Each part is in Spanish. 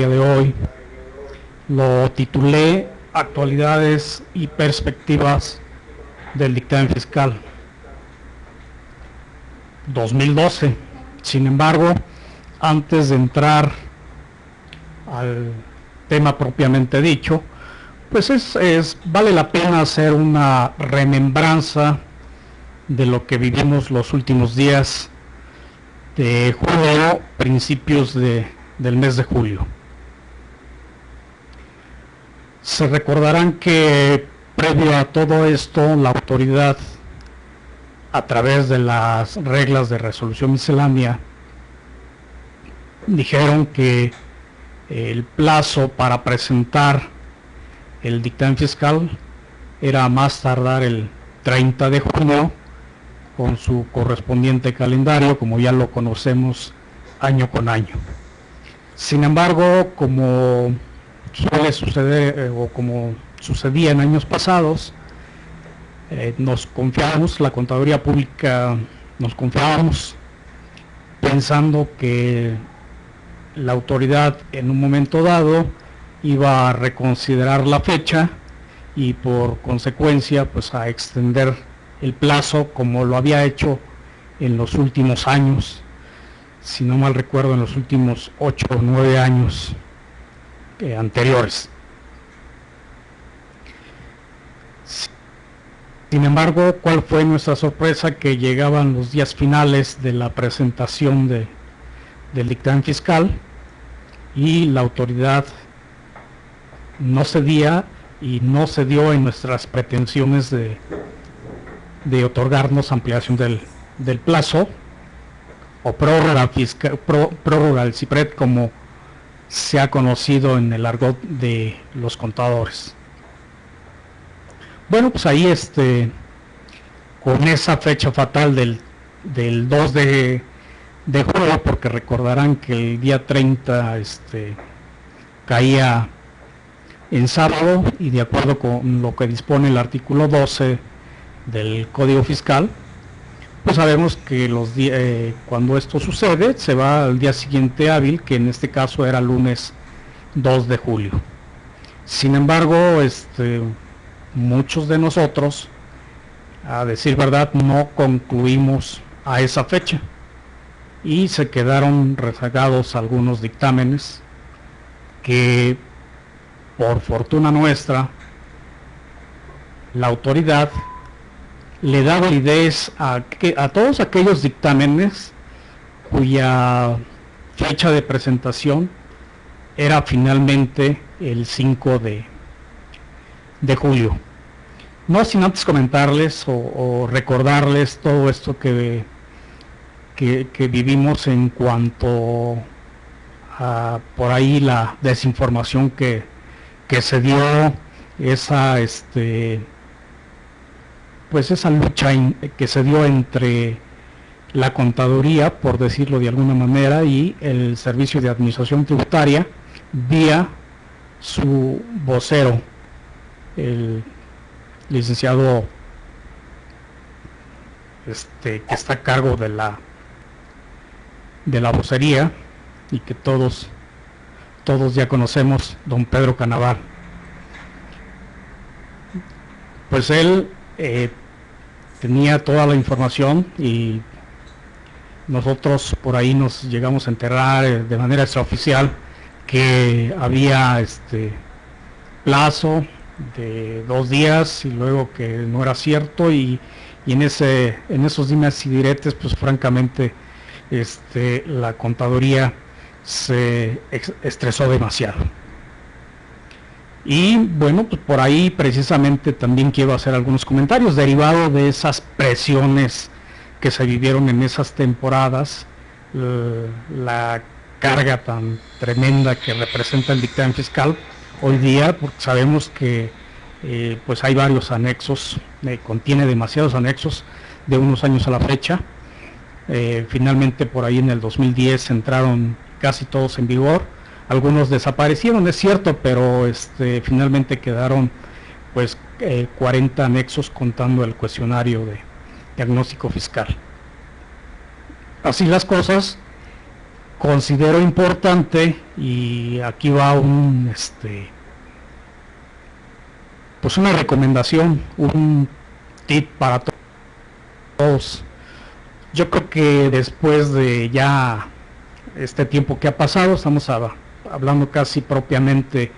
día de hoy lo titulé Actualidades y perspectivas del dictamen fiscal 2012. Sin embargo, antes de entrar al tema propiamente dicho, pues vale la pena hacer una remembranza de lo que vivimos los últimos días de julio, principios del mes de julio. Se recordarán que previo a todo esto, la autoridad, a través de las reglas de resolución miscelánea, dijeron que el plazo para presentar el dictamen fiscal era más tardar el 30 de junio, con su correspondiente calendario, como ya lo conocemos año con año. Sin embargo, como suele suceder o como sucedía en años pasados, nos confiamos, la Contaduría Pública nos confiábamos pensando que la autoridad en un momento dado iba a reconsiderar la fecha y por consecuencia pues a extender el plazo como lo había hecho en los últimos años, si no mal recuerdo en los últimos 8 o 9 años anteriores. Sin embargo, ¿cuál fue nuestra sorpresa? Que llegaban los días finales de la presentación del dictamen fiscal y la autoridad no cedía y no cedió en nuestras pretensiones de otorgarnos ampliación del plazo o prórroga del CIPRED, como se ha conocido en el argot de los contadores. Bueno, pues ahí con esa fecha fatal del 2 de julio, porque recordarán que el día 30 caía en sábado, y de acuerdo con lo que dispone el artículo 12 del Código Fiscal, pues sabemos que cuando esto sucede se va al día siguiente hábil, que en este caso era lunes 2 de julio. Sin embargo, muchos de nosotros, a decir verdad, no concluimos a esa fecha y se quedaron rezagados algunos dictámenes que, por fortuna nuestra, la autoridad le da validez a todos aquellos dictámenes cuya fecha de presentación era finalmente el 5 de julio. No sin antes comentarles o recordarles todo esto que vivimos en cuanto a por ahí la desinformación que se dio, esa lucha que se dio entre la Contaduría, por decirlo de alguna manera, y el Servicio de Administración Tributaria, vía su vocero, el licenciado que está a cargo de la vocería y que todos ya conocemos, don Pedro Canaval. Pues él tenía toda la información y nosotros por ahí nos llegamos a enterar de manera extraoficial que había plazo de 2 días y luego que no era cierto, y en esos dimes y diretes pues francamente la Contaduría se estresó demasiado. Y bueno, pues por ahí precisamente también quiero hacer algunos comentarios derivado de esas presiones que se vivieron en esas temporadas, la carga tan tremenda que representa el dictamen fiscal hoy día, porque sabemos que pues hay varios anexos, contiene demasiados anexos de unos años a la fecha. Finalmente por ahí en el 2010 entraron casi todos en vigor, algunos desaparecieron, es cierto, pero finalmente quedaron pues 40 anexos contando el cuestionario de diagnóstico fiscal. Así las cosas, considero importante, y aquí va pues una recomendación, un tip para todos. Yo creo que después de ya este tiempo que ha pasado, estamos hablando casi propiamente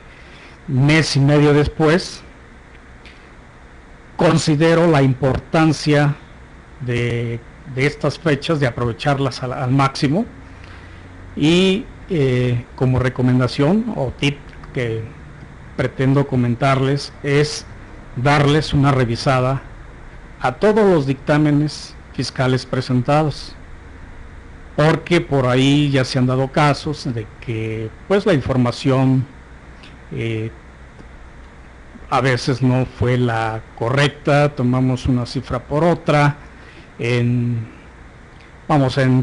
mes y medio después, considero la importancia de estas fechas, de aprovecharlas al máximo, y como recomendación o tip que pretendo comentarles es darles una revisada a todos los dictámenes fiscales presentados, porque por ahí ya se han dado casos de que pues la información a veces no fue la correcta, tomamos una cifra por otra, en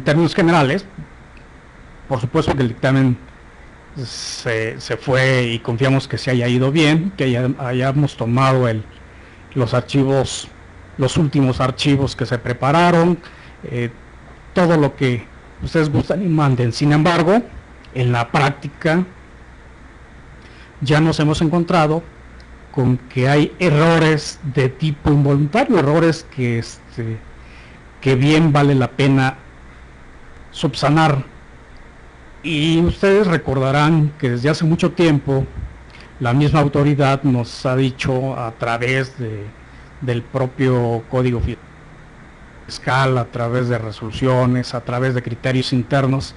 términos generales. Por supuesto que el dictamen se fue y confiamos que se haya ido bien, que hayamos tomado los archivos, los últimos archivos que se prepararon, todo lo que ustedes gustan y manden. Sin embargo, en la práctica ya nos hemos encontrado con que hay errores de tipo involuntario, errores que bien vale la pena subsanar. Y ustedes recordarán que desde hace mucho tiempo la misma autoridad nos ha dicho a través del propio Código Fiscal, a través de resoluciones, a través de criterios internos,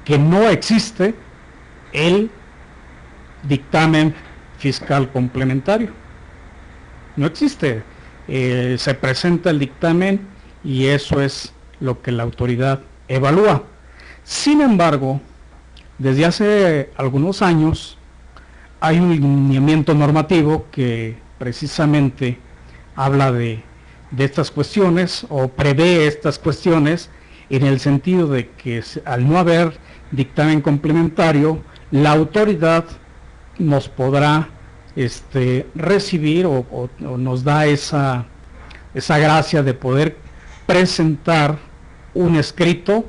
que no existe el dictamen fiscal complementario. No existe. Se presenta el dictamen y eso es lo que la autoridad evalúa. Sin embargo, desde hace algunos años hay un lineamiento normativo que precisamente habla de estas cuestiones o prevé estas cuestiones, en el sentido de que al no haber dictamen complementario, la autoridad nos podrá recibir o nos da esa gracia de poder presentar un escrito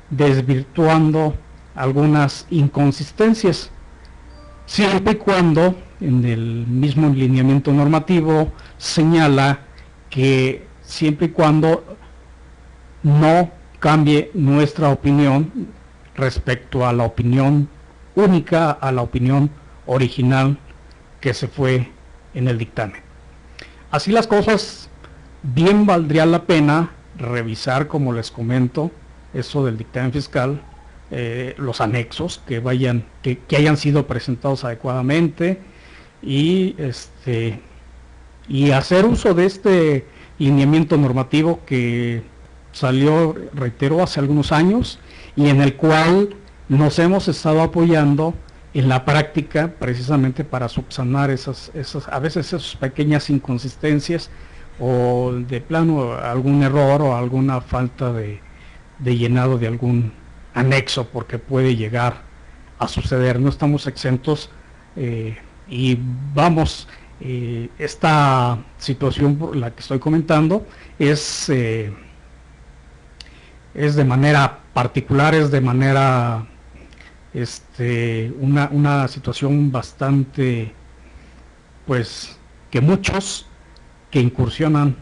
desvirtuando algunas inconsistencias, siempre y cuando en el mismo lineamiento normativo señala que siempre y cuando no cambie nuestra opinión respecto a la opinión única, a la opinión original que se fue en el dictamen. Así las cosas, bien valdría la pena revisar, como les comento, eso del dictamen fiscal, los anexos que hayan sido presentados adecuadamente, y hacer uso de este lineamiento normativo que salió, reitero, hace algunos años, y en el cual nos hemos estado apoyando en la práctica precisamente para subsanar a veces esas pequeñas inconsistencias, o de plano algún error o alguna falta de llenado de algún anexo, porque puede llegar a suceder. No estamos exentos, y esta situación por la que estoy comentando es de manera particular, es de manera una situación bastante, pues, que muchos que incursionan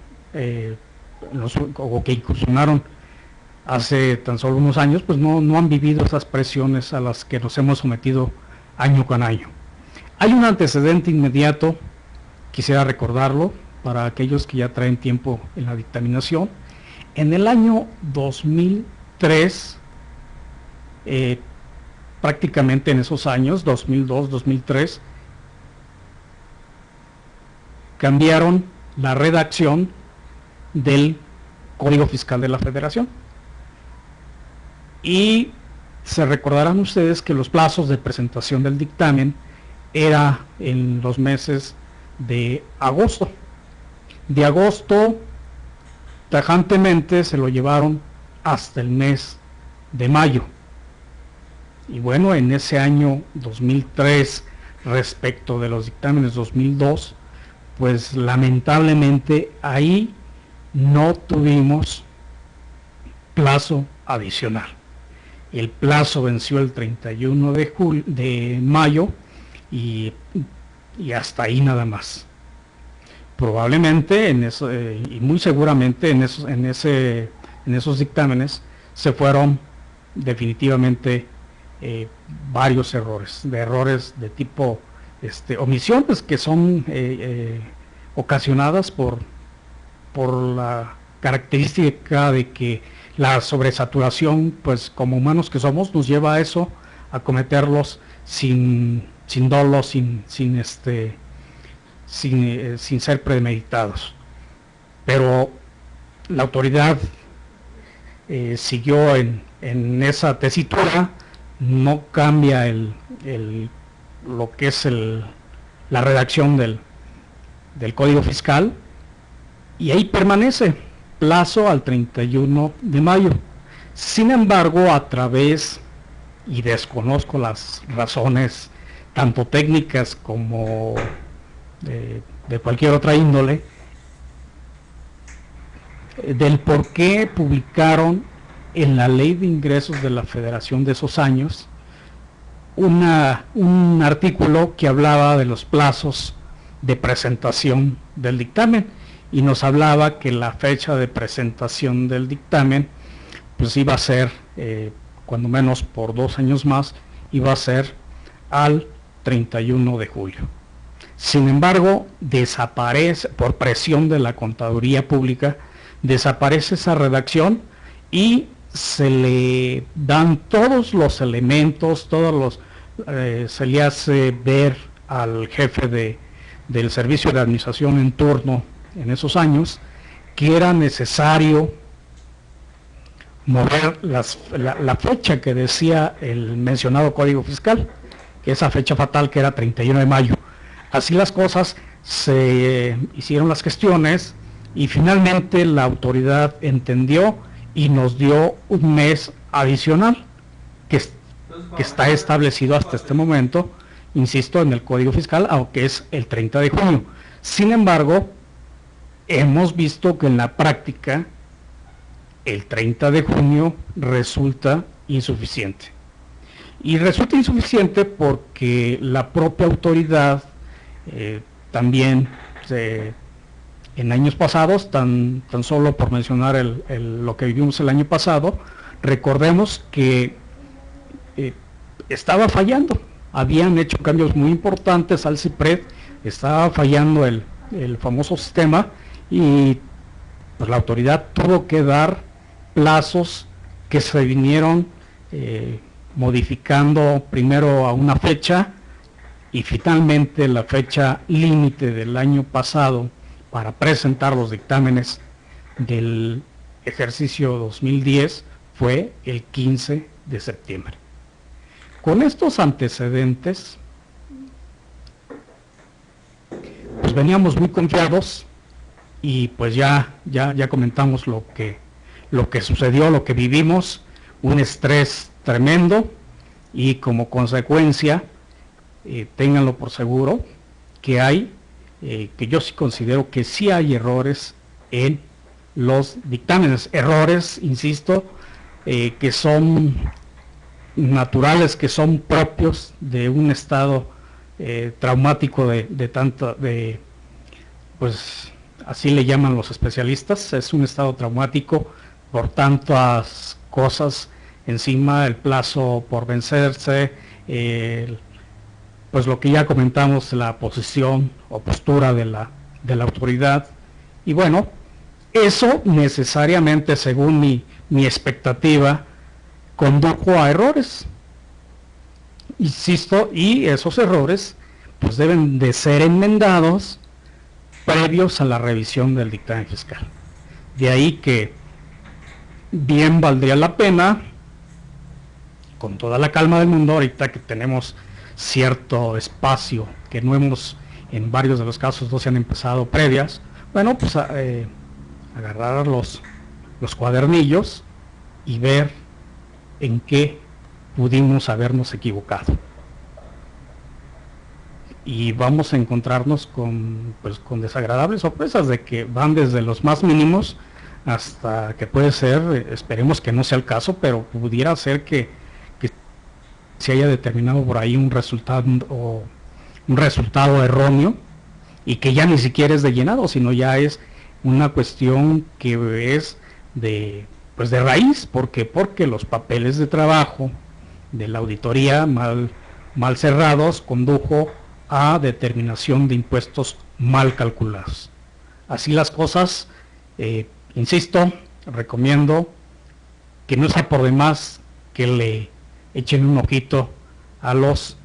o que incursionaron hace tan solo unos años, pues no han vivido esas presiones a las que nos hemos sometido año con año. Hay un antecedente inmediato, quisiera recordarlo para aquellos que ya traen tiempo en la dictaminación. En el año 2003, prácticamente en esos años, 2002, 2003, cambiaron la redacción del Código Fiscal de la Federación. Y se recordarán ustedes que los plazos de presentación del dictamen era en los meses de agosto. De agosto, tajantemente se lo llevaron hasta el mes de mayo. Y bueno, en ese año 2003, respecto de los dictámenes 2002, pues lamentablemente ahí no tuvimos plazo adicional. el plazo venció el 31 de mayo y hasta ahí nada más. Probablemente y muy seguramente en esos dictámenes se fueron definitivamente varios errores de tipo omisiones que son ocasionadas por la característica de que la sobresaturación, pues como humanos que somos, nos lleva a eso, a cometerlos sin dolo, sin ser premeditados. Pero la autoridad siguió en esa tesitura, no cambia lo que es la redacción del Código Fiscal, y ahí permanece, plazo al 31 de mayo. Sin embargo, a través, y desconozco las razones tanto técnicas como de cualquier otra índole, del por qué publicaron en la Ley de Ingresos de la Federación de esos años un artículo que hablaba de los plazos de presentación del dictamen, y nos hablaba que la fecha de presentación del dictamen pues iba a ser, cuando menos por 2 años más, iba a ser al 31 de julio. Sin embargo, desaparece, por presión de la Contaduría Pública, desaparece esa redacción y se le dan todos los elementos, se le hace ver al jefe del Servicio de Administración en turno en esos años que era necesario mover la fecha que decía el mencionado Código Fiscal, que esa fecha fatal que era 31 de mayo. Así las cosas, se hicieron las gestiones y finalmente la autoridad entendió y nos dio un mes adicional que está establecido hasta este momento, insisto, en el Código Fiscal, aunque es el 30 de junio. Sin embargo, hemos visto que en la práctica el 30 de junio resulta insuficiente. Y resulta insuficiente porque la propia autoridad también en años pasados, tan solo por mencionar lo que vivimos el año pasado, recordemos que estaba fallando, habían hecho cambios muy importantes al CIPRED, estaba fallando el famoso sistema, y pues la autoridad tuvo que dar plazos que se vinieron modificando primero a una fecha y finalmente la fecha límite del año pasado para presentar los dictámenes del ejercicio 2010 fue el 15 de septiembre. Con estos antecedentes, pues veníamos muy confiados y pues ya comentamos lo que sucedió, lo que vivimos, un estrés tremendo, y como consecuencia, ténganlo por seguro, que yo sí considero que sí hay errores en los dictámenes, errores, insisto, que son naturales, que son propios de un estado traumático pues así le llaman los especialistas, es un estado traumático por tantas cosas encima, el plazo por vencerse, pues lo que ya comentamos, la posición o postura de la autoridad, y bueno, eso necesariamente, según mi expectativa, condujo a errores, insisto, y esos errores pues deben de ser enmendados previos a la revisión del dictamen fiscal. De ahí que bien valdría la pena, con toda la calma del mundo, ahorita que tenemos cierto espacio que no hemos, en varios de los casos no se han empezado previas, bueno, pues agarrar los cuadernillos y ver en qué pudimos habernos equivocado. Y vamos a encontrarnos con desagradables sorpresas, de que van desde los más mínimos hasta que puede ser, esperemos que no sea el caso, pero pudiera ser que se haya determinado por ahí un resultado erróneo, y que ya ni siquiera es de llenado, sino ya es una cuestión que es pues de raíz, porque los papeles de trabajo de la auditoría mal cerrados condujo a determinación de impuestos mal calculados. Así las cosas, insisto, recomiendo que no sea por demás que le echen un ojito a los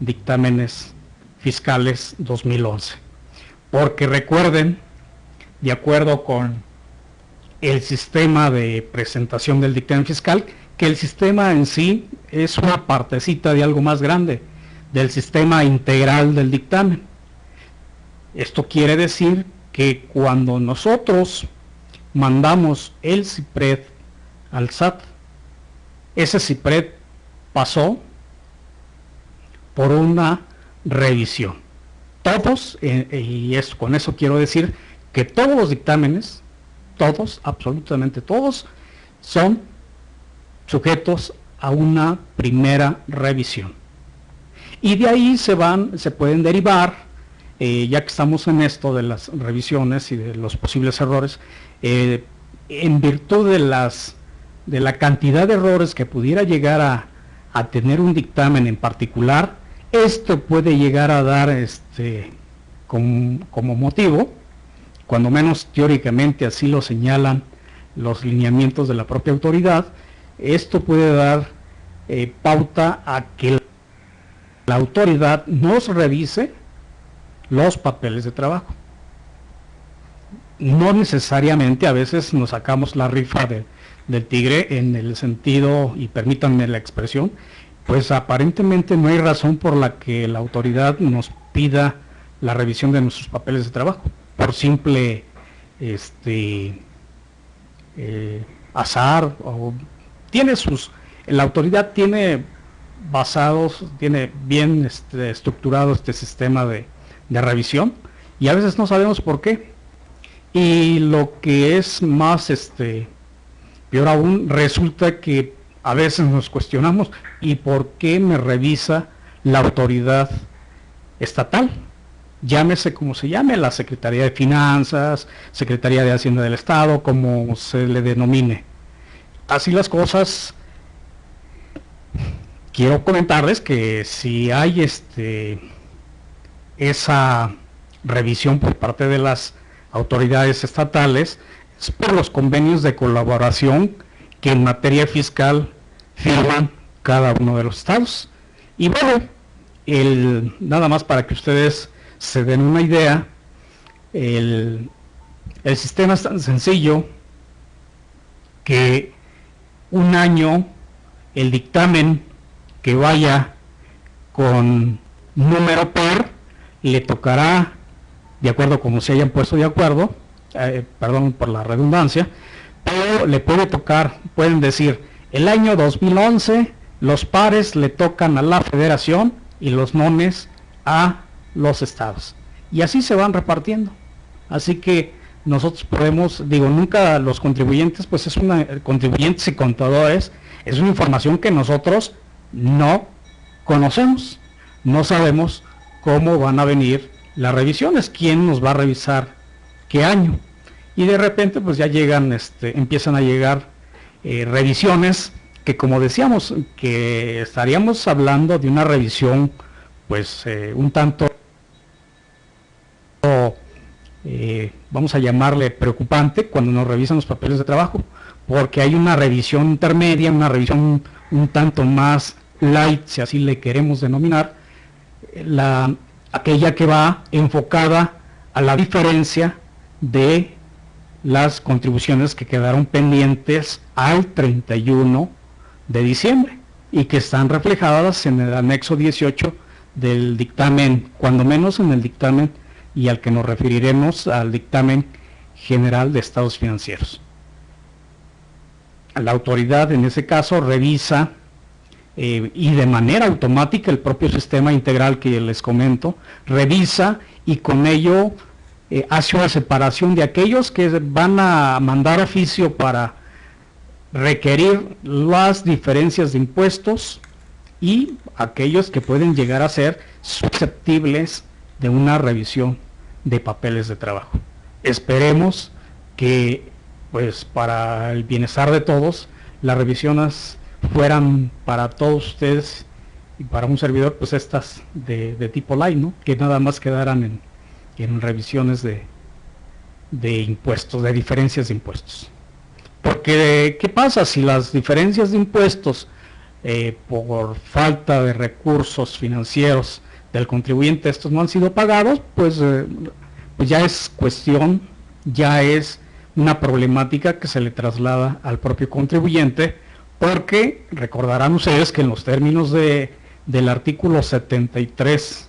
dictámenes fiscales 2011, porque recuerden, de acuerdo con el sistema de presentación del dictamen fiscal, que el sistema en sí es una partecita de algo más grande, del sistema integral del dictamen. Esto quiere decir que cuando nosotros mandamos el CIPRED al SAT, ese CIPRED pasó por una revisión. Todos, con eso quiero decir que todos los dictámenes, todos, absolutamente todos, son sujetos a una primera revisión. Y de ahí se pueden derivar, ya que estamos en esto de las revisiones y de los posibles errores, en virtud de la cantidad de errores que pudiera llegar a tener un dictamen en particular, esto puede llegar a dar como motivo, cuando menos teóricamente así lo señalan los lineamientos de la propia autoridad, esto puede dar pauta a que la autoridad nos revise los papeles de trabajo. No necesariamente, a veces nos sacamos la rifa del tigre en el sentido, y permítanme la expresión, pues aparentemente no hay razón por la que la autoridad nos pida la revisión de nuestros papeles de trabajo, por simple azar, o la autoridad tiene bien estructurado este sistema de revisión, y a veces no sabemos por qué. Y lo que es más peor aún, resulta que a veces nos cuestionamos, ¿y por qué me revisa la autoridad estatal? Llámese como se llame, la Secretaría de Finanzas, Secretaría de Hacienda del Estado, como se le denomine. Así las cosas, quiero comentarles que si hay esa revisión por parte de las autoridades estatales, es por los convenios de colaboración que en materia fiscal firman cada uno de los estados. Y bueno, nada más para que ustedes se den una idea, el sistema es tan sencillo que un año el dictamen que vaya con número par le tocará, de acuerdo como se hayan puesto de acuerdo, perdón por la redundancia, pero le puede tocar, pueden decir, el año 2011 los pares le tocan a la federación y los nones a los estados, y así se van repartiendo. Así que nosotros podemos, nunca los contribuyentes, pues contribuyentes y contadores, es una información que nosotros no conocemos, no sabemos cómo van a venir las revisiones, quién nos va a revisar qué año, y de repente pues ya llegan, empiezan a llegar revisiones que, como decíamos, que estaríamos hablando de una revisión pues un tanto vamos a llamarle preocupante cuando nos revisan los papeles de trabajo, porque hay una revisión intermedia, una revisión un tanto más light, si así le queremos denominar, aquella que va enfocada a la diferencia de las contribuciones que quedaron pendientes al 31 de diciembre y que están reflejadas en el anexo 18 del dictamen, cuando menos en el dictamen, y al que nos referiremos al dictamen general de estados financieros. La autoridad en ese caso revisa y de manera automática el propio sistema integral que les comento, revisa, y con ello hace una separación de aquellos que van a mandar oficio para requerir las diferencias de impuestos y aquellos que pueden llegar a ser susceptibles de una revisión de papeles de trabajo. Esperemos que, pues, para el bienestar de todos, las revisiones fueran para todos ustedes y para un servidor, pues estas de tipo light, ¿no? Que nada más quedaran en revisiones de impuestos, de diferencias de impuestos. Porque, ¿qué pasa si las diferencias de impuestos por falta de recursos financieros del contribuyente estos no han sido pagados? Pues ya es cuestión, ya es una problemática que se le traslada al propio contribuyente, porque recordarán ustedes que en los términos del artículo 73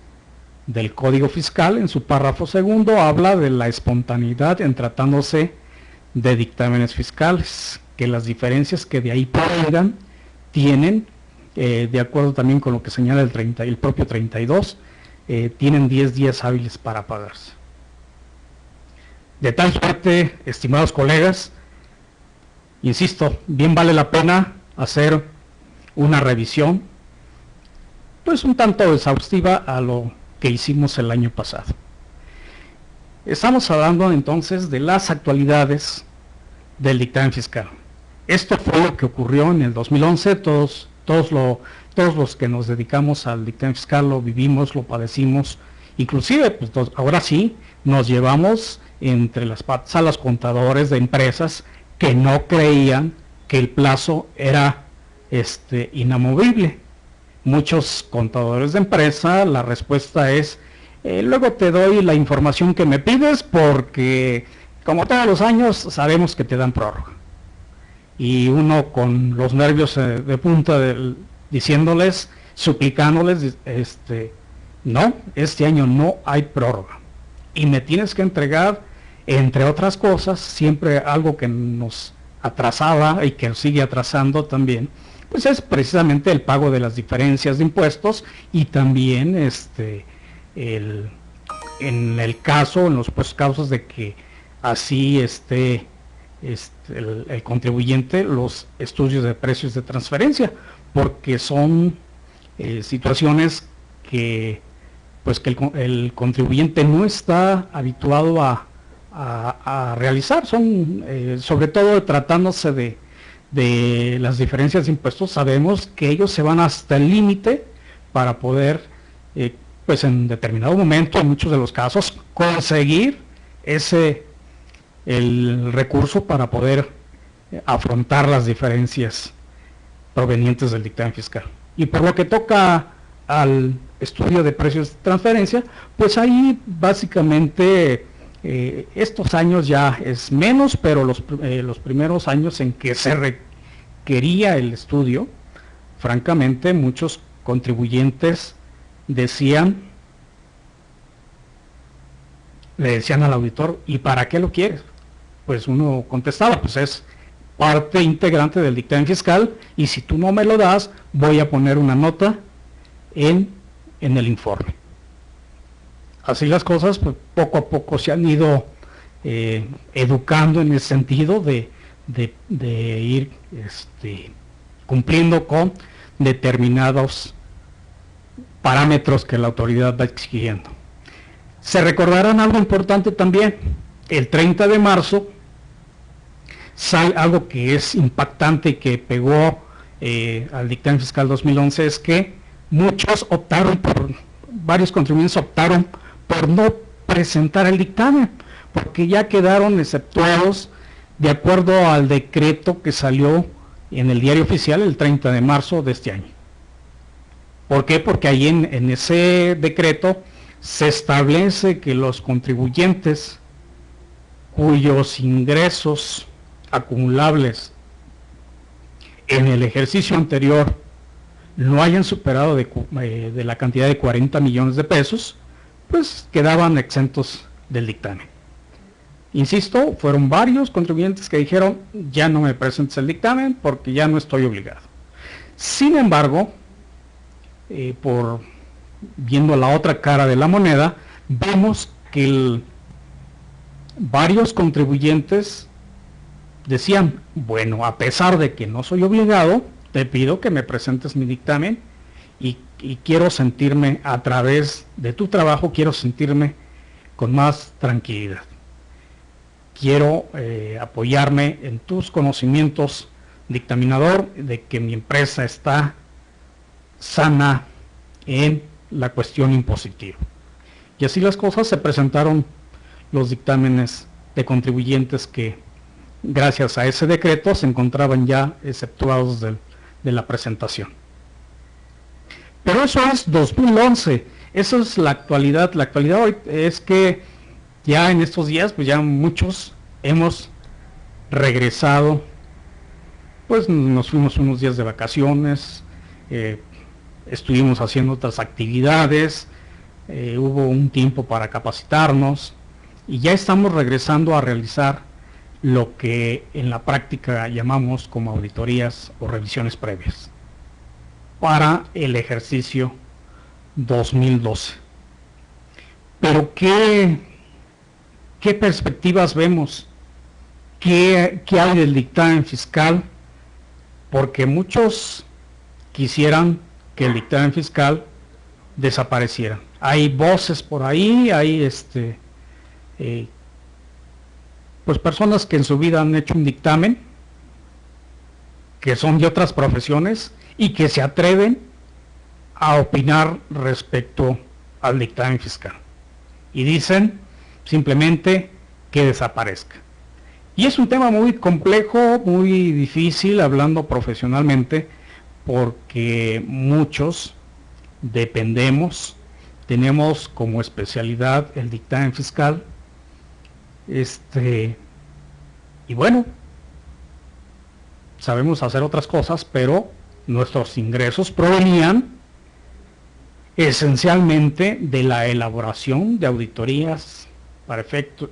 del Código Fiscal, en su párrafo segundo, habla de la espontaneidad en tratándose de dictámenes fiscales, que las diferencias que de ahí provengan tienen, de acuerdo también con lo que señala el propio 32, tienen 10 días hábiles para pagarse. De tal suerte, estimados colegas, insisto, bien vale la pena hacer una revisión, pues un tanto exhaustiva a lo que hicimos el año pasado. Estamos hablando entonces de las actualidades del dictamen fiscal. Esto fue lo que ocurrió en el 2011, todos los que nos dedicamos al dictamen fiscal lo vivimos, lo padecimos, inclusive pues, ahora sí nos llevamos entre las patas a los contadores de empresas que no creían que el plazo era inamovible. Muchos contadores de empresa, la respuesta es, luego te doy la información que me pides porque como todos los años sabemos que te dan prórroga. Y uno con los nervios de punta diciéndoles, suplicándoles, no, este año no hay prórroga. Y me tienes que entregar, entre otras cosas, siempre algo que nos atrasaba y que sigue atrasando también, pues es precisamente el pago de las diferencias de impuestos y también en los casos de que así el contribuyente, los estudios de precios de transferencia, porque son situaciones que pues que el contribuyente no está habituado a realizar, son sobre todo tratándose de las diferencias de impuestos, sabemos que ellos se van hasta el límite para poder, pues en determinado momento, en muchos de los casos, conseguir el recurso para poder afrontar las diferencias provenientes del dictamen fiscal. Y por lo que toca al estudio de precios de transferencia, pues ahí básicamente estos años ya es menos, pero los primeros años en que se requería el estudio, francamente muchos contribuyentes le decían al auditor, ¿y para qué lo quieres? Pues uno contestaba, pues es parte integrante del dictamen fiscal y si tú no me lo das, voy a poner una nota en el informe. Así las cosas, pues poco a poco se han ido educando en el sentido de ir cumpliendo con determinados parámetros que la autoridad va exigiendo. Se recordarán algo importante también, el 30 de marzo, sale algo que es impactante y que pegó al dictamen fiscal 2011, es que varios contribuyentes optaron por no presentar el dictamen, porque ya quedaron exceptuados de acuerdo al decreto que salió en el diario oficial el 30 de marzo de este año. ¿Por qué? Porque ahí en ese decreto se establece que los contribuyentes cuyos ingresos acumulables en el ejercicio anterior no hayan superado de la cantidad de 40 millones de pesos, pues quedaban exentos del dictamen. Insisto, fueron varios contribuyentes que dijeron, ya no me presentes el dictamen porque ya no estoy obligado. Sin embargo, viendo la otra cara de la moneda, vemos que varios contribuyentes decían, bueno, a pesar de que no soy obligado, te pido que me presentes mi dictamen y quiero sentirme, a través de tu trabajo, quiero sentirme con más tranquilidad. Quiero apoyarme en tus conocimientos, dictaminador, de que mi empresa está sana en la cuestión impositiva. Y así las cosas, se presentaron los dictámenes de contribuyentes que, gracias a ese decreto, se encontraban ya exceptuados de la presentación. Pero eso es 2011, eso es la actualidad. La actualidad hoy es que ya en estos días, pues ya muchos hemos regresado, pues nos fuimos unos días de vacaciones, estuvimos haciendo otras actividades, hubo un tiempo para capacitarnos y ya estamos regresando a realizar lo que en la práctica llamamos como auditorías o revisiones previas para el ejercicio 2012. Pero ¿qué perspectivas vemos? ¿Qué hay del dictamen fiscal? Porque muchos quisieran que el dictamen fiscal desapareciera. Hay voces por ahí, hay pues personas que en su vida han hecho un dictamen, que son de otras profesiones y que se atreven a opinar respecto al dictamen fiscal. Y dicen simplemente que desaparezca. Y es un tema muy complejo, muy difícil, hablando profesionalmente, porque muchos dependemos, tenemos como especialidad el dictamen fiscal, y bueno, sabemos hacer otras cosas, pero nuestros ingresos provenían esencialmente de la elaboración de auditorías para efectos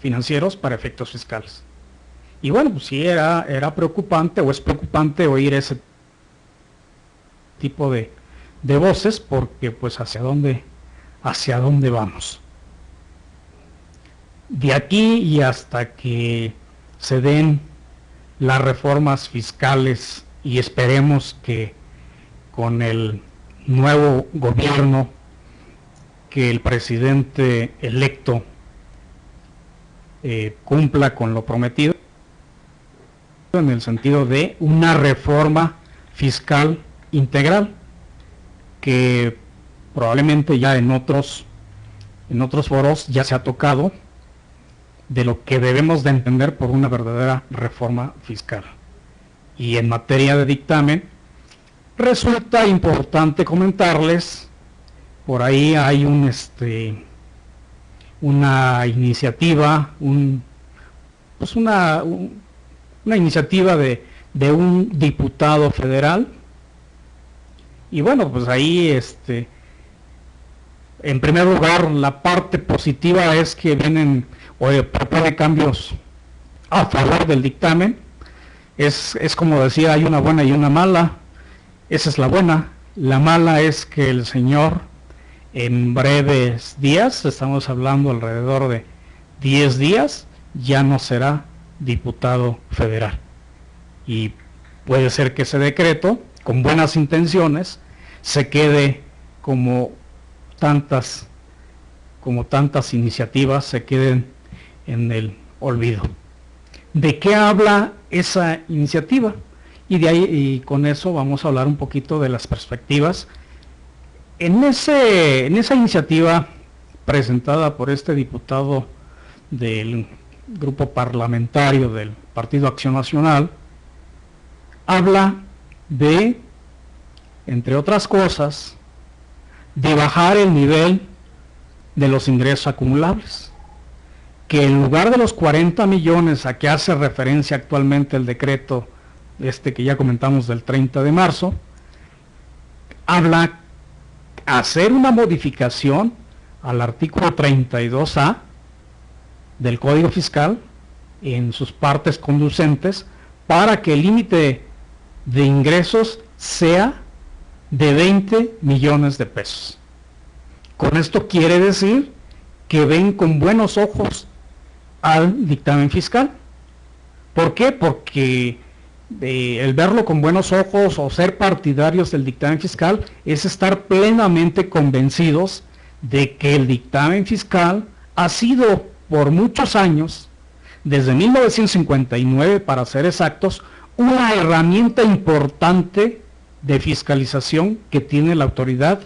financieros para efectos fiscales. Y bueno, pues sí era preocupante, o es preocupante, oír ese tipo de voces, porque pues hacia dónde vamos. De aquí y hasta que se den las reformas fiscales, y esperemos que con el nuevo gobierno, que el presidente electo cumpla con lo prometido, en el sentido de una reforma fiscal integral, que probablemente ya en otros foros ya se ha tocado, de lo que debemos de entender por una verdadera reforma fiscal. Y en materia de dictamen, resulta importante comentarles, por ahí hay una iniciativa, una iniciativa de un diputado federal, y bueno, pues ahí en primer lugar, la parte positiva es que vienen o propone cambios a favor del dictamen. Es como decía, hay una buena y una mala. Esa es la buena. La mala es que el señor, en breves días, estamos hablando alrededor de 10 días, ya no será diputado federal. Y puede ser que ese decreto, con buenas intenciones, se quede como tantas iniciativas, se queden en el olvido. ¿De qué habla esa iniciativa? Y de ahí, y con eso vamos a hablar un poquito de las perspectivas. En esa iniciativa presentada por este diputado del grupo parlamentario del Partido Acción Nacional, habla de, entre otras cosas, de bajar el nivel de los ingresos acumulables, que en lugar de los 40 millones a que hace referencia actualmente el decreto que ya comentamos del 30 de marzo, habla hacer una modificación al artículo 32A del Código Fiscal en sus partes conducentes para que el límite de ingresos sea de 20 millones de pesos. Con esto quiere decir que ven con buenos ojos al dictamen fiscal. ¿Por qué? Porque el verlo con buenos ojos o ser partidarios del dictamen fiscal es estar plenamente convencidos de que el dictamen fiscal ha sido por muchos años, desde 1959 para ser exactos, una herramienta importante de fiscalización que tiene la autoridad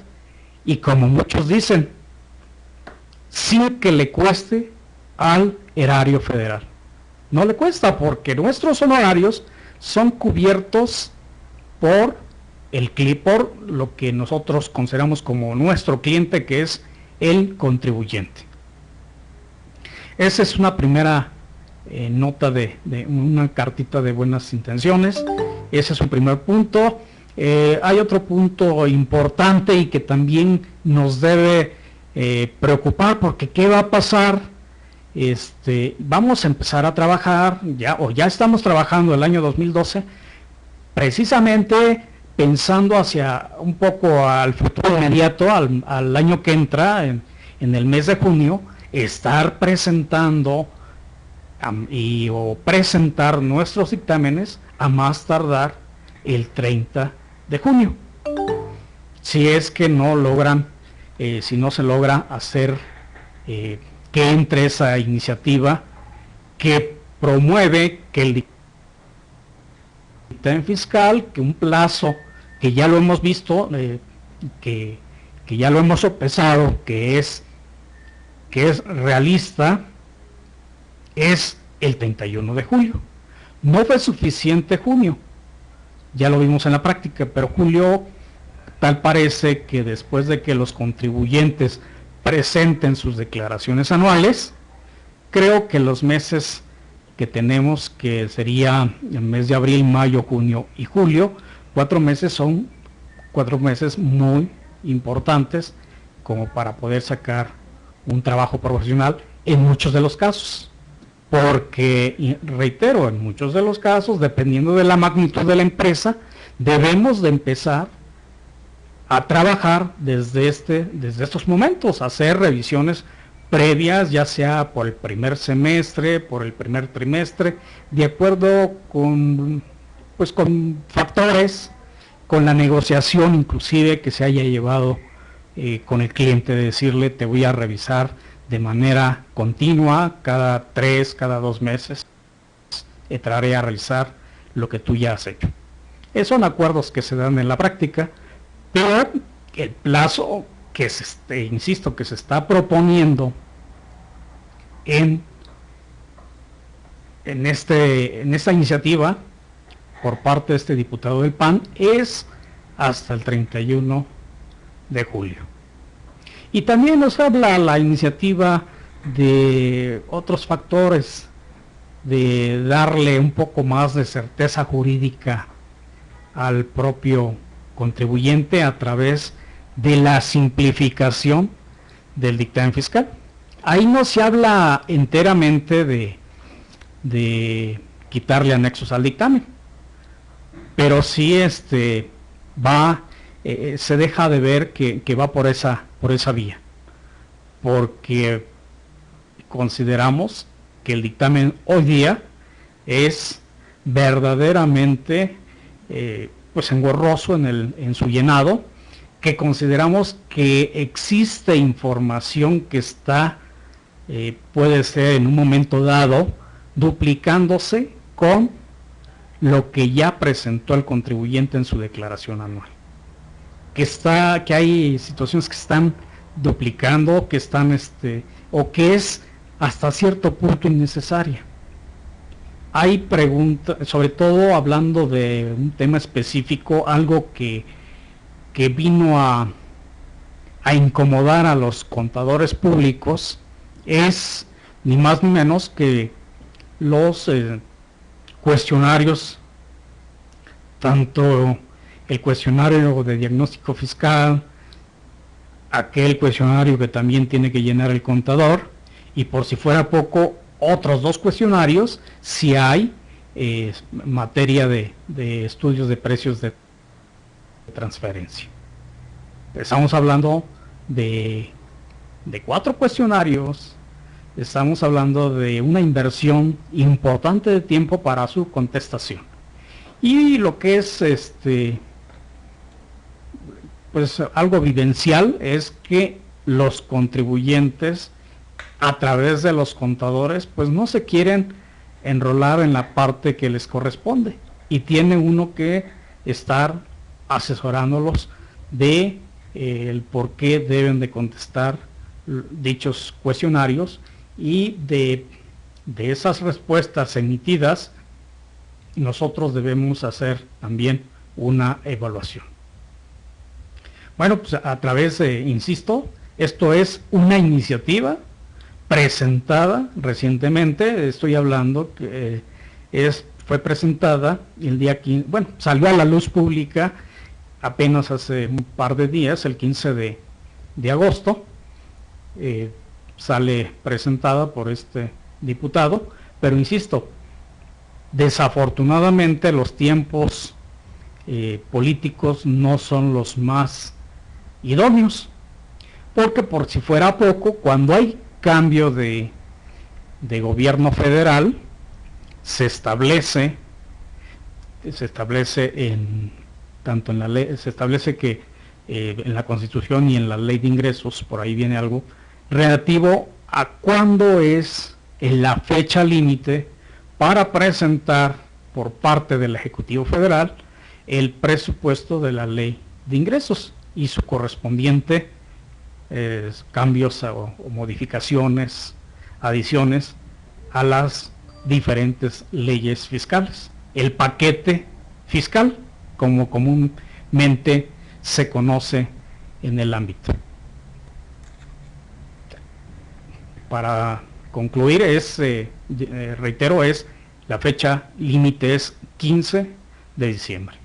y, como muchos dicen, sin que le cueste al erario federal. No le cuesta, porque nuestros honorarios son cubiertos por por lo que nosotros consideramos como nuestro cliente, que es el contribuyente. Esa es una primera nota de una cartita de buenas intenciones. Ese es un primer punto. Hay otro punto importante y que también nos debe preocupar, porque ¿qué va a pasar? Vamos a empezar a trabajar, ya estamos trabajando el año 2012, precisamente pensando hacia un poco al futuro inmediato, al año que entra, en el mes de junio, estar presentando o presentar nuestros dictámenes a más tardar el 30 de junio. Si es que no logran, si no se logra hacer que entre esa iniciativa que promueve que el dictamen fiscal, que un plazo que ya lo hemos visto, que ya lo hemos sopesado, que es realista, es el 31 de julio. No fue suficiente junio, ya lo vimos en la práctica, pero julio tal parece que después de que los contribuyentes presenten sus declaraciones anuales, creo que los meses que tenemos, que sería el mes de abril, mayo, junio y julio, 4 meses, son 4 meses muy importantes como para poder sacar un trabajo profesional en muchos de los casos, porque, reitero, en muchos de los casos, dependiendo de la magnitud de la empresa, debemos de empezar a trabajar desde estos momentos, hacer revisiones previas, ya sea por el primer semestre, por el primer trimestre, de acuerdo con factores, con la negociación inclusive que se haya llevado con el cliente, de decirle: te voy a revisar de manera continua, cada 3, cada 2 meses, entraré a realizar lo que tú ya has hecho. Son acuerdos que se dan en la práctica, pero el plazo que insisto, que se está proponiendo en esta iniciativa por parte de este diputado del PAN es hasta el 31 de julio. Y también nos habla la iniciativa de otros factores, de darle un poco más de certeza jurídica al propio contribuyente a través de la simplificación del dictamen fiscal. Ahí no se habla enteramente de quitarle anexos al dictamen, pero sí se deja de ver que va por esa vía, porque consideramos que el dictamen hoy día es verdaderamente engorroso en su llenado, que consideramos que existe información que está, puede ser en un momento dado, duplicándose con lo que ya presentó el contribuyente en su declaración anual. Que hay situaciones que están duplicando, que están o que es hasta cierto punto innecesaria. Hay preguntas, sobre todo hablando de un tema específico, algo que vino a incomodar a los contadores públicos, es ni más ni menos que los cuestionarios, tanto el cuestionario de diagnóstico fiscal, aquel cuestionario que también tiene que llenar el contador, y por si fuera poco, otros 2 cuestionarios si hay materia de estudios de precios de transferencia. Estamos hablando de 4 cuestionarios estamos hablando de una inversión importante de tiempo para su contestación. Y lo que es pues algo vivencial es que los contribuyentes a través de los contadores pues no se quieren enrolar en la parte que les corresponde y tiene uno que estar asesorándolos de el por qué deben de contestar dichos cuestionarios y de esas respuestas emitidas nosotros debemos hacer también una evaluación. Bueno, pues a través de, insisto, esto es una iniciativa presentada recientemente, estoy hablando que fue presentada el día 15, bueno, salió a la luz pública apenas hace un par de días, el 15 de agosto, sale presentada por este diputado, pero insisto, desafortunadamente los tiempos políticos no son los más idóneos, porque por si fuera poco, cuando hay cambio de gobierno federal, se establece en tanto en la ley, se establece que en la Constitución y en la Ley de Ingresos, por ahí viene algo relativo a cuándo es la fecha límite para presentar por parte del Ejecutivo Federal el presupuesto de la Ley de Ingresos y su correspondiente cambios o modificaciones, adiciones a las diferentes leyes fiscales. El paquete fiscal, como comúnmente se conoce en el ámbito. Para concluir, reitero, la fecha límite es 15 de diciembre.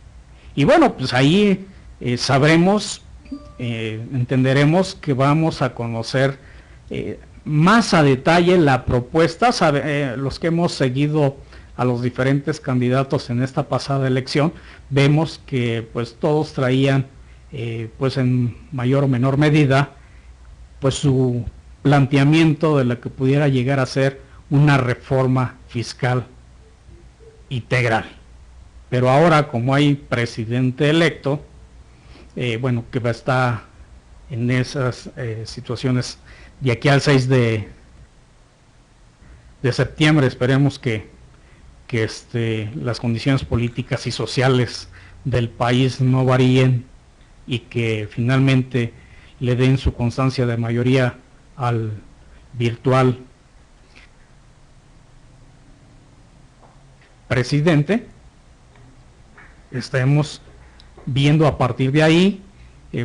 Y bueno, pues ahí sabremos, entenderemos que vamos a conocer más a detalle la propuesta. Los que hemos seguido a los diferentes candidatos en esta pasada elección, vemos que pues todos traían pues en mayor o menor medida pues su planteamiento de lo que pudiera llegar a ser una reforma fiscal integral. Pero ahora, como hay presidente electo, bueno, que va a estar en esas situaciones de aquí al 6 de septiembre, esperemos que las condiciones políticas y sociales del país no varíen y que finalmente le den su constancia de mayoría al virtual presidente. Estemos viendo a partir de ahí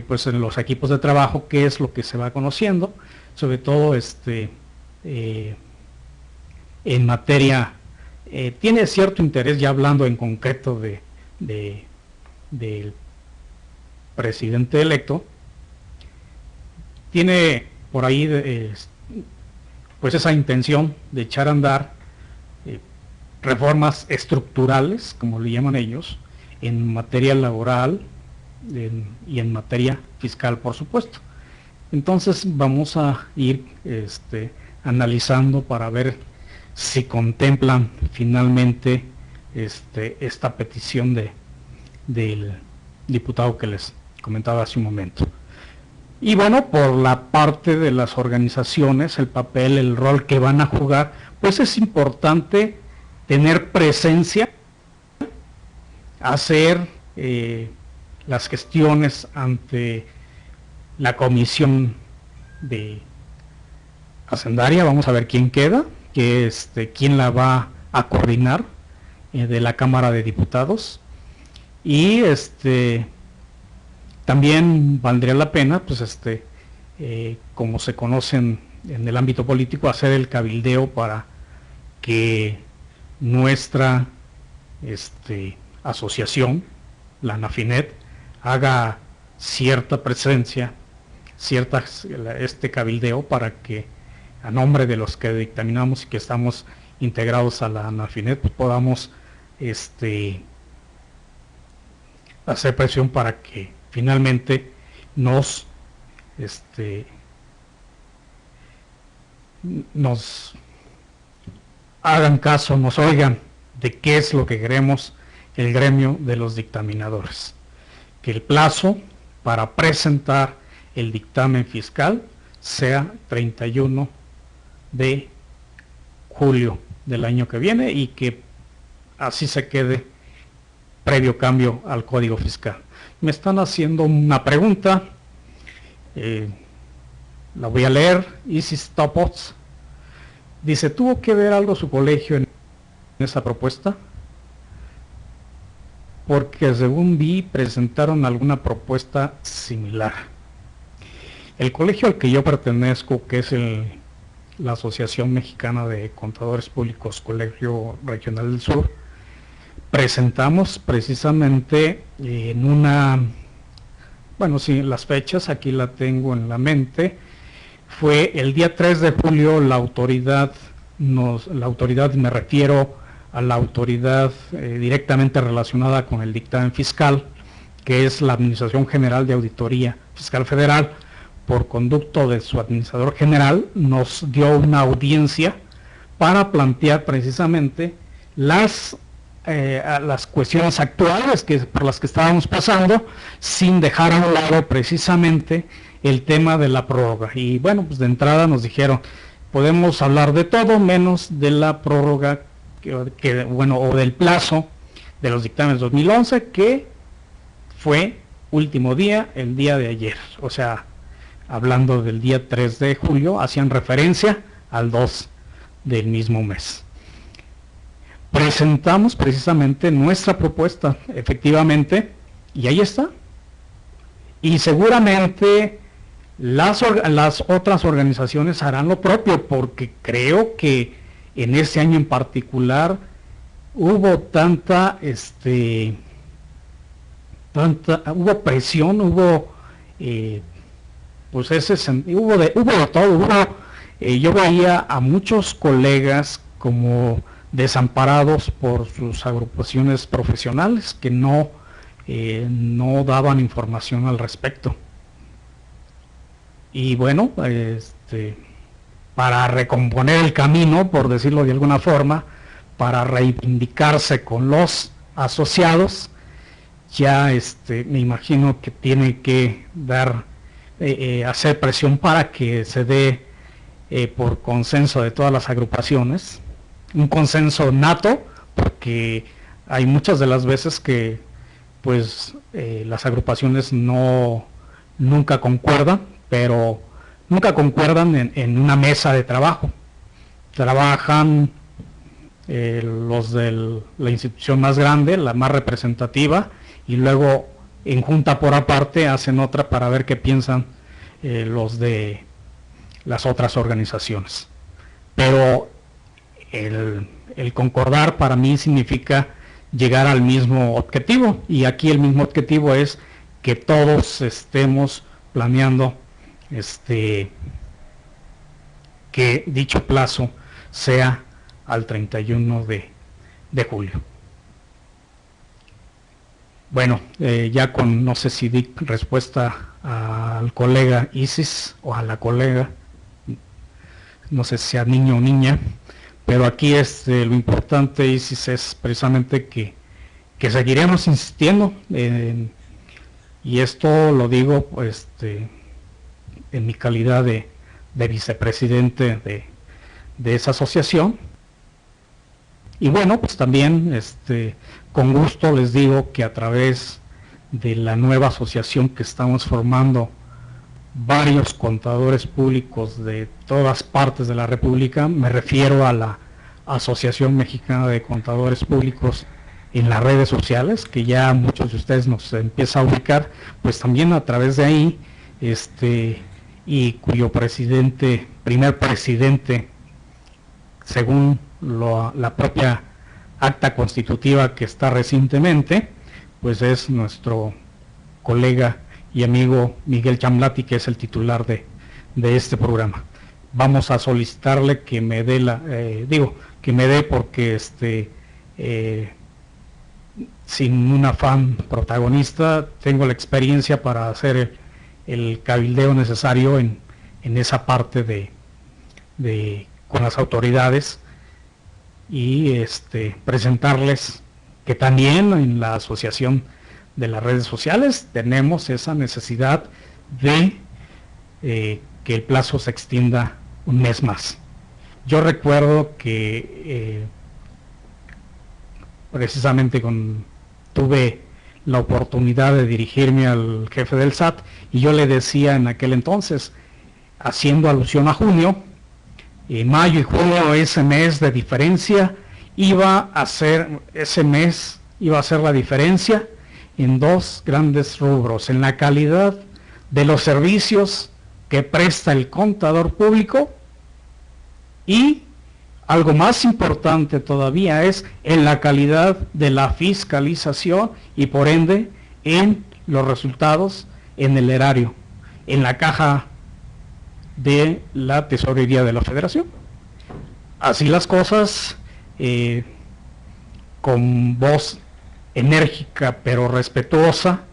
pues en los equipos de trabajo qué es lo que se va conociendo, sobre todo en materia tiene cierto interés, ya hablando en concreto del presidente electo, tiene por ahí pues esa intención de echar a andar reformas estructurales, como le llaman ellos, en materia laboral y en materia fiscal, por supuesto. Entonces vamos a ir analizando para ver si contemplan finalmente esta petición del diputado que les comentaba hace un momento. Y bueno, por la parte de las organizaciones, el papel, el rol que van a jugar, pues es importante tener presencia, hacer las gestiones ante la comisión de hacendaria. Vamos a ver quién queda, quién la va a coordinar de la Cámara de Diputados. Y también valdría la pena, pues como se conocen en el ámbito político, hacer el cabildeo para que nuestra asociación, la ANAFINET, haga cierta presencia, cabildeo, para que a nombre de los que dictaminamos y que estamos integrados a la ANAFINET, pues podamos hacer presión para que finalmente nos nos hagan caso, nos oigan de qué es lo que queremos el gremio de los dictaminadores. Que el plazo para presentar el dictamen fiscal sea 31 de julio del año que viene y que así se quede previo cambio al Código Fiscal. Me están haciendo una pregunta, la voy a leer. Isis Topots dice: ¿tuvo que ver algo su colegio en esa propuesta? Porque según vi presentaron alguna propuesta similar. El colegio al que yo pertenezco, que es la Asociación Mexicana de Contadores Públicos, Colegio Regional del Sur, presentamos precisamente en una, bueno, sí, las fechas aquí la tengo en la mente, fue el día 3 de julio la autoridad, me refiero a la autoridad directamente relacionada con el dictamen fiscal, que es la Administración General de Auditoría Fiscal Federal, por conducto de su administrador general, nos dio una audiencia para plantear precisamente las cuestiones actuales por las que estábamos pasando, sin dejar a un lado precisamente el tema de la prórroga. Y bueno, pues de entrada nos dijeron: podemos hablar de todo menos de la prórroga, o del plazo de los dictámenes 2011, que fue último día, el día de ayer. O sea, hablando del día 3 de julio, hacían referencia al 2 del mismo mes. Presentamos precisamente nuestra propuesta, efectivamente, y ahí está. Y seguramente las otras organizaciones harán lo propio, porque creo que en ese año en particular hubo hubo presión, hubo pues hubo de todo. Yo veía a muchos colegas como desamparados por sus agrupaciones profesionales que no daban información al respecto. Y bueno, para recomponer el camino, por decirlo de alguna forma, para reivindicarse con los asociados, ya me imagino que tiene que hacer presión para que se dé por consenso de todas las agrupaciones, un consenso nato, porque hay muchas de las veces que pues las agrupaciones nunca concuerdan, pero nunca concuerdan en una mesa de trabajo. Trabajan los de la institución más grande, la más representativa, y luego en junta por aparte hacen otra para ver qué piensan los de las otras organizaciones. Pero el concordar para mí significa llegar al mismo objetivo, y aquí el mismo objetivo es que todos estemos planeando que dicho plazo sea al 31 de julio. Bueno, ya no sé si di respuesta al colega Isis o a la colega, no sé si sea niño o niña, pero aquí lo importante, Isis, es precisamente que seguiremos insistiendo, y esto lo digo en mi calidad de vicepresidente de esa asociación. Y bueno, pues también con gusto les digo que a través de la nueva asociación que estamos formando varios contadores públicos de todas partes de la República, me refiero a la Asociación Mexicana de Contadores Públicos en las redes sociales, que ya muchos de ustedes nos empiezan a ubicar, pues también a través de ahí, y cuyo primer presidente, según la propia acta constitutiva que está recientemente, pues es nuestro colega y amigo Miguel Chamlati, que es el titular de este programa. Vamos a solicitarle que me dé porque sin un afán protagonista, tengo la experiencia para hacer el cabildeo necesario en esa parte con las autoridades y presentarles que también en la asociación de las redes sociales tenemos esa necesidad de que el plazo se extienda un mes más. Yo recuerdo que precisamente tuve la oportunidad de dirigirme al jefe del SAT y yo le decía en aquel entonces, haciendo alusión a junio, mayo y junio, ese mes de diferencia, ese mes iba a hacer la diferencia en dos grandes rubros: en la calidad de los servicios que presta el contador público, y algo más importante todavía es en la calidad de la fiscalización y por ende en los resultados en el erario, en la caja de la tesorería de la Federación. Así las cosas, con voz enérgica pero respetuosa,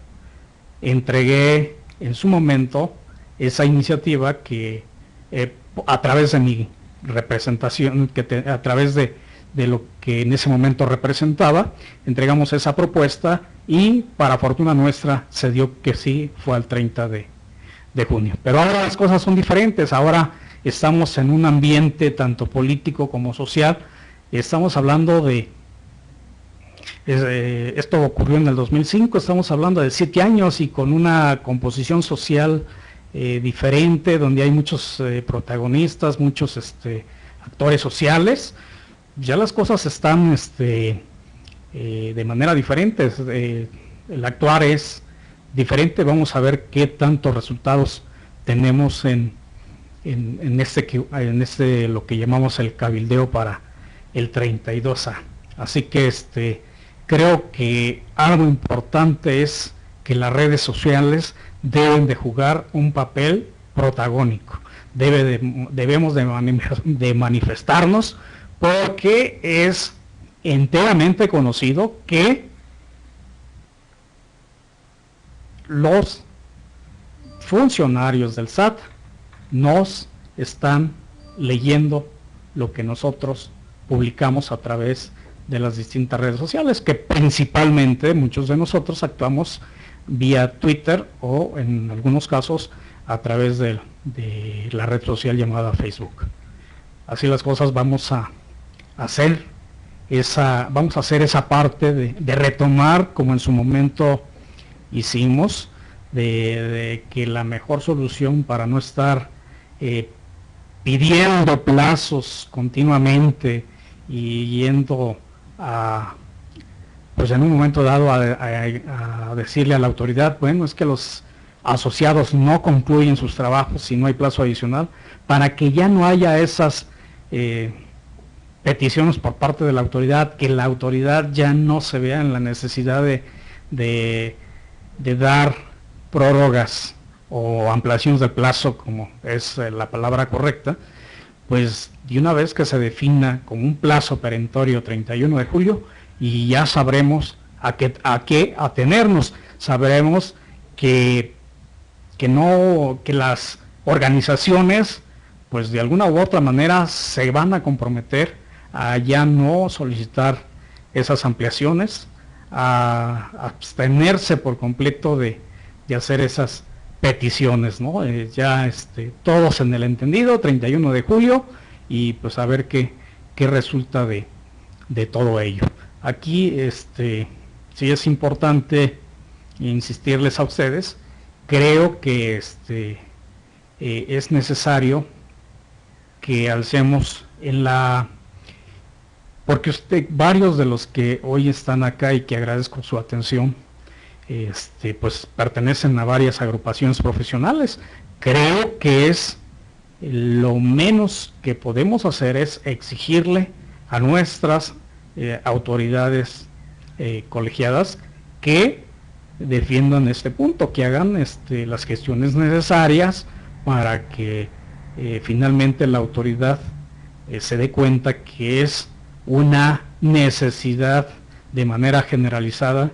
entregué en su momento esa iniciativa que a través de mi representación, a través de lo que en ese momento representaba, entregamos esa propuesta y para fortuna nuestra se dio que sí, fue al 30 de junio. Pero ahora las cosas son diferentes, ahora estamos en un ambiente tanto político como social. Estamos hablando esto ocurrió en el 2005, estamos hablando de 7 años y con una composición social diferente, donde hay muchos protagonistas, muchos actores sociales. Ya las cosas están de manera diferente, el actuar es diferente. Vamos a ver qué tantos resultados tenemos en lo que llamamos el cabildeo para el 32A. Así que creo que algo importante es que las redes sociales deben de jugar un papel protagónico. Debemos de manifestarnos, porque es enteramente conocido que los funcionarios del SAT nos están leyendo lo que nosotros publicamos a través de las distintas redes sociales, que principalmente muchos de nosotros actuamos vía Twitter o en algunos casos a través de la red social llamada Facebook. Así las cosas, vamos a hacer esa parte de retomar, como en su momento hicimos, de que la mejor solución para no estar pidiendo plazos continuamente y yendo pues en un momento dado a decirle a la autoridad, bueno, es que los asociados no concluyen sus trabajos si no hay plazo adicional, para que ya no haya esas peticiones por parte de la autoridad, que la autoridad ya no se vea en la necesidad de dar prórrogas o ampliaciones del plazo, como es la palabra correcta. Pues de una vez que se defina como un plazo perentorio 31 de julio, y ya sabremos a qué atenernos, sabremos que las organizaciones pues de alguna u otra manera se van a comprometer a ya no solicitar esas ampliaciones, a abstenerse por completo de hacer esas peticiones, ¿no? Ya todos en el entendido, 31 de julio, y pues a ver qué resulta de todo ello. Aquí sí es importante insistirles a ustedes. Creo que es necesario que alcemos porque varios de los que hoy están acá y que agradezco su atención, pues pertenecen a varias agrupaciones profesionales. Creo que lo menos que podemos hacer es exigirle a nuestras autoridades colegiadas que defiendan este punto, que hagan las gestiones necesarias para que finalmente la autoridad se dé cuenta que es una necesidad de manera generalizada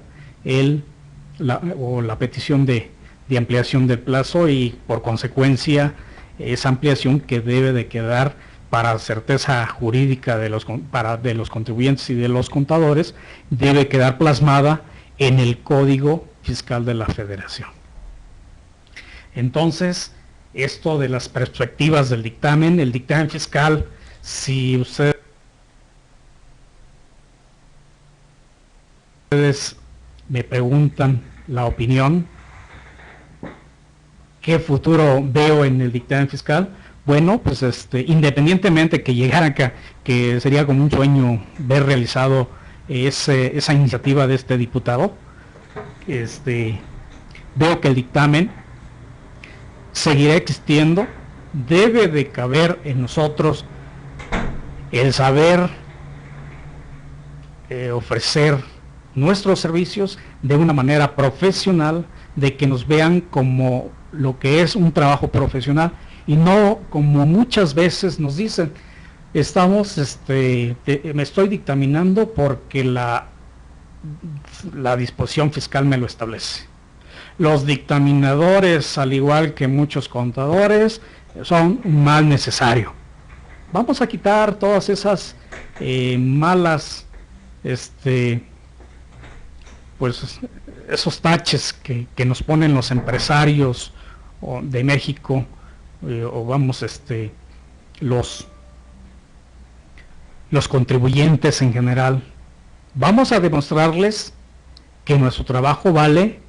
la petición de ampliación del plazo, y por consecuencia esa ampliación que debe de quedar para certeza jurídica de los contribuyentes y de los contadores, debe quedar plasmada en el Código Fiscal de la Federación. Entonces, esto de las perspectivas del dictamen, el dictamen fiscal, si ustedes me preguntan la opinión, ¿qué futuro veo en el dictamen fiscal? Bueno, pues independientemente que llegara acá, que sería como un sueño ver realizado esa iniciativa de este diputado, veo que el dictamen seguirá existiendo. Debe de caber en nosotros el saber ofrecer nuestros servicios de una manera profesional, de que nos vean como lo que es un trabajo profesional y no como muchas veces nos dicen, me estoy dictaminando porque la disposición fiscal me lo establece. Los dictaminadores, al igual que muchos contadores, son un mal necesario. Vamos a quitar todas esas malas, pues esos taches que nos ponen los empresarios de México, los contribuyentes en general. Vamos a demostrarles que nuestro trabajo vale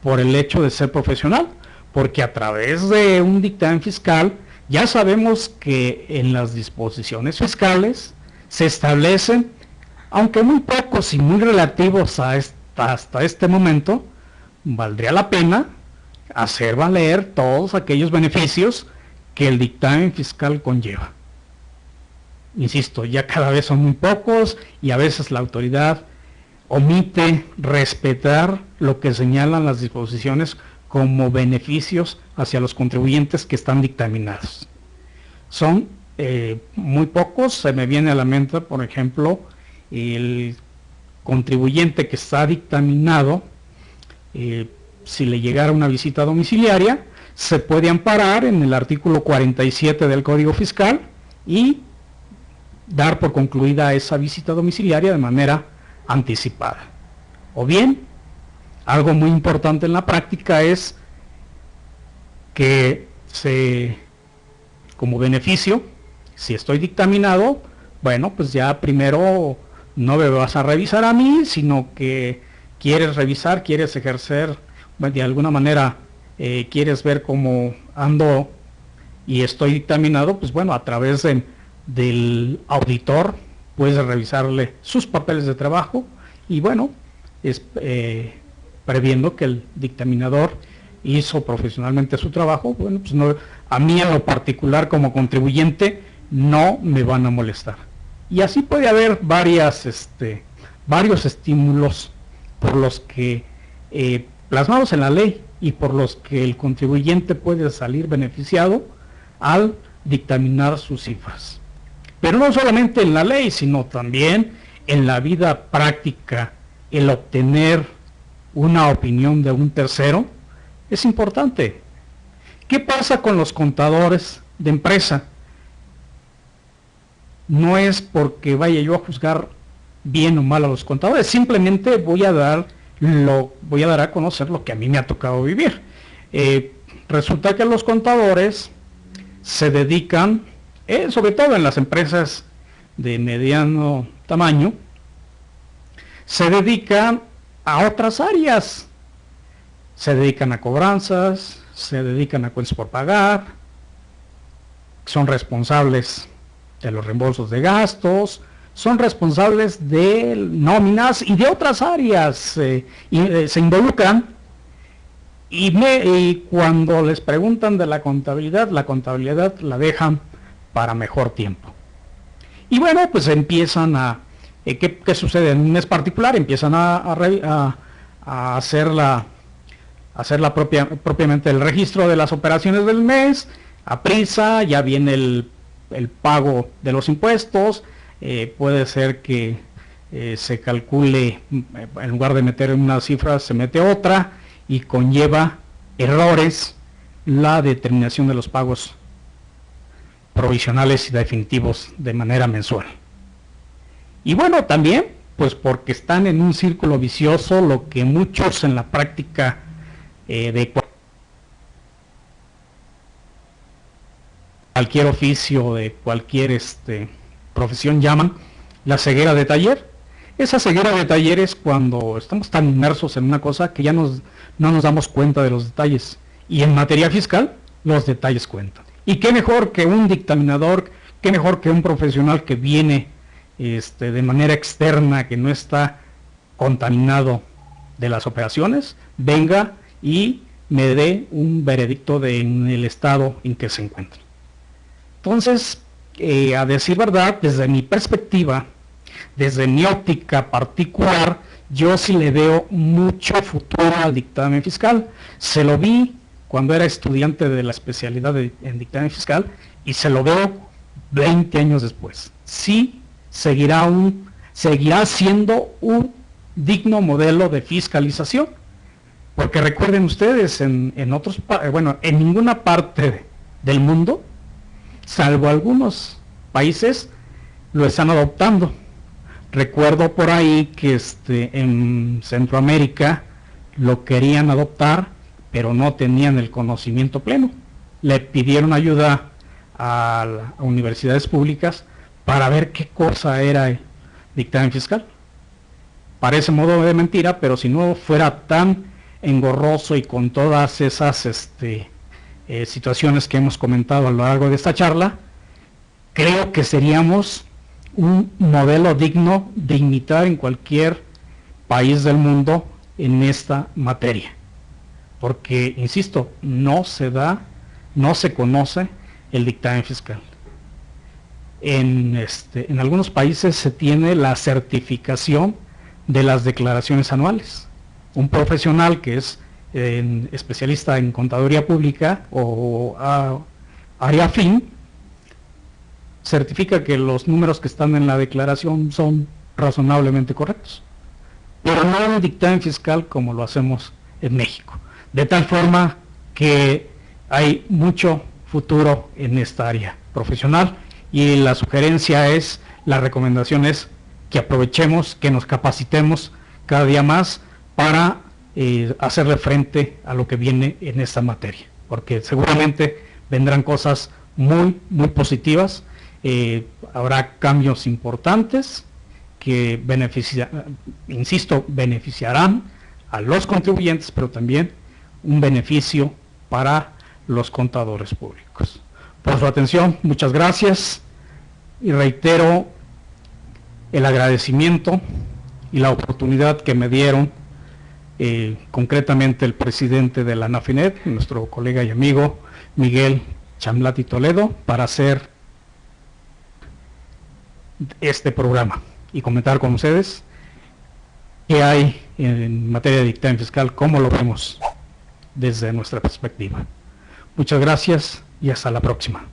por el hecho de ser profesional, porque a través de un dictamen fiscal ya sabemos que en las disposiciones fiscales se establecen, aunque muy pocos y muy relativos hasta este momento, valdría la pena hacer valer todos aquellos beneficios que el dictamen fiscal conlleva. Insisto, ya cada vez son muy pocos y a veces la autoridad omite respetar lo que señalan las disposiciones como beneficios hacia los contribuyentes que están dictaminados. Son muy pocos. Se me viene a la mente, por ejemplo, el contribuyente que está dictaminado, si le llegara una visita domiciliaria, se puede amparar en el artículo 47 del Código Fiscal y dar por concluida esa visita domiciliaria de manera anticipada. O bien, algo muy importante en la práctica es que como beneficio, si estoy dictaminado, bueno, pues ya primero no me vas a revisar a mí, sino que quieres revisar, quieres ejercer, de alguna manera quieres ver cómo ando y estoy dictaminado, pues bueno, a través del auditor puedes revisarle sus papeles de trabajo y bueno, previendo que el dictaminador hizo profesionalmente su trabajo, bueno, pues no, a mí en lo particular como contribuyente no me van a molestar. Y así puede haber varios estímulos por los que, plasmados en la ley y por los que el contribuyente puede salir beneficiado al dictaminar sus cifras. Pero no solamente en la ley, sino también en la vida práctica, el obtener una opinión de un tercero es importante. ¿Qué pasa con los contadores de empresa? No es porque vaya yo a juzgar bien o mal a los contadores, simplemente voy a dar a conocer lo que a mí me ha tocado vivir. Resulta que los contadores se dedican, sobre todo en las empresas de mediano tamaño, se dedican a otras áreas. Se dedican a cobranzas, se dedican a cuentas por pagar, son responsables de los reembolsos de gastos, son responsables de nóminas y de otras áreas, se involucran y cuando les preguntan de la contabilidad la dejan para mejor tiempo. Y bueno, pues empiezan ¿qué sucede? En un mes particular empiezan a hacer propiamente el registro de las operaciones del mes, a prisa, ya viene el pago de los impuestos, puede ser que se calcule, en lugar de meter una cifra, se mete otra, y conlleva errores la determinación de los pagos provisionales y definitivos de manera mensual. Y bueno, también pues porque están en un círculo vicioso, lo que muchos en la práctica de cualquier oficio, de cualquier profesión llaman la ceguera de taller. Esa ceguera de taller es cuando estamos tan inmersos en una cosa que ya no nos damos cuenta de los detalles. Y en materia fiscal, los detalles cuentan. Y qué mejor que un dictaminador, qué mejor que un profesional que viene de manera externa, que no está contaminado de las operaciones, venga y me dé un veredicto en el estado en que se encuentra. Entonces, a decir verdad, desde mi perspectiva, desde mi óptica particular, yo sí le veo mucho futuro al dictamen fiscal. Se lo vi cuando era estudiante de la especialidad en dictamen fiscal y se lo veo 20 años después. Sí seguirá siendo un digno modelo de fiscalización, porque recuerden ustedes, en ninguna parte del mundo, salvo algunos países, lo están adoptando. Recuerdo por ahí que en Centroamérica lo querían adoptar, pero no tenían el conocimiento pleno. Le pidieron ayuda a universidades públicas para ver qué cosa era el dictamen fiscal. Parece modo de mentira, pero si no fuera tan engorroso y con todas esas situaciones que hemos comentado a lo largo de esta charla, creo que seríamos un modelo digno de imitar en cualquier país del mundo en esta materia. Porque, insisto, no se conoce el dictamen fiscal. En algunos países se tiene la certificación de las declaraciones anuales. Un profesional que es especialista en contaduría pública o área fin, certifica que los números que están en la declaración son razonablemente correctos. Pero no un dictamen fiscal como lo hacemos en México. De tal forma que hay mucho futuro en esta área profesional. Y la recomendación es que aprovechemos, que nos capacitemos cada día más para hacerle frente a lo que viene en esta materia, porque seguramente vendrán cosas muy, muy positivas, habrá cambios importantes que beneficiarán a los contribuyentes, pero también un beneficio para los contadores públicos. Por su atención, muchas gracias y reitero el agradecimiento y la oportunidad que me dieron concretamente el presidente de la NAFINET, nuestro colega y amigo Miguel Chamlati Toledo, para hacer este programa y comentar con ustedes qué hay en materia de dictamen fiscal, cómo lo vemos desde nuestra perspectiva. Muchas gracias y hasta la próxima.